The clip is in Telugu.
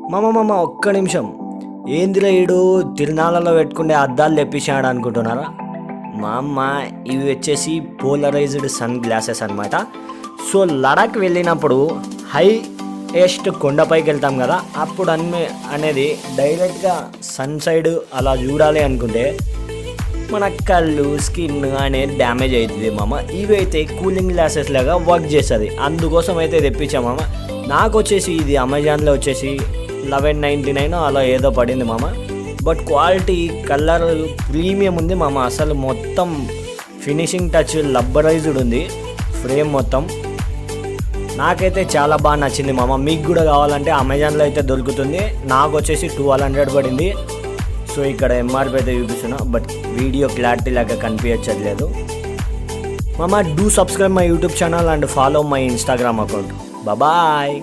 ఒక్క నిమిషం. ఏందిరా ఈడు తిరునాళ్ళలో పెట్టుకునే అద్దాలు తెప్పించాడు అనుకుంటున్నారా? మా అమ్మ ఇవి వచ్చేసి పోలరైజ్డ్ సన్ గ్లాసెస్ అనమాట. సో లడాక్ వెళ్ళినప్పుడు హైయెస్ట్ కొండపైకి వెళ్తాం కదా, అప్పుడు అనేది డైరెక్ట్గా సన్ సైడ్ అలా చూడాలి అనుకుంటే మన కళ్ళు స్కిన్ అనేది డ్యామేజ్ అవుతుంది మామ. ఇవి అయితే కూలింగ్ గ్లాసెస్ లాగా వర్క్ చేస్తుంది, అందుకోసం అయితే తెప్పించాం మామ. నాకు వచ్చేసి ఇది అమెజాన్లో వచ్చేసి 1199 అలా ఏదో పడింది మామ. బట్ క్వాలిటీ కలర్ ప్రీమియం ఉంది మామ. అసలు మొత్తం ఫినిషింగ్ టచ్ లబ్బరైజ్డ్ ఉంది ఫ్రేమ్ మొత్తం. నాకైతే చాలా బాగా నచ్చింది మామ. మీకు కూడా కావాలంటే అమెజాన్లో అయితే దొరుకుతుంది. నాకు వచ్చేసి 1200 పడింది. సో ఇక్కడ ఎంఆర్పి అయితే చూపిస్తున్నా, బట్ వీడియో క్లారిటీ లాగా కనిపించట్లేదు మామ. Do subscribe my YouTube channel and follow my Instagram account. Bye.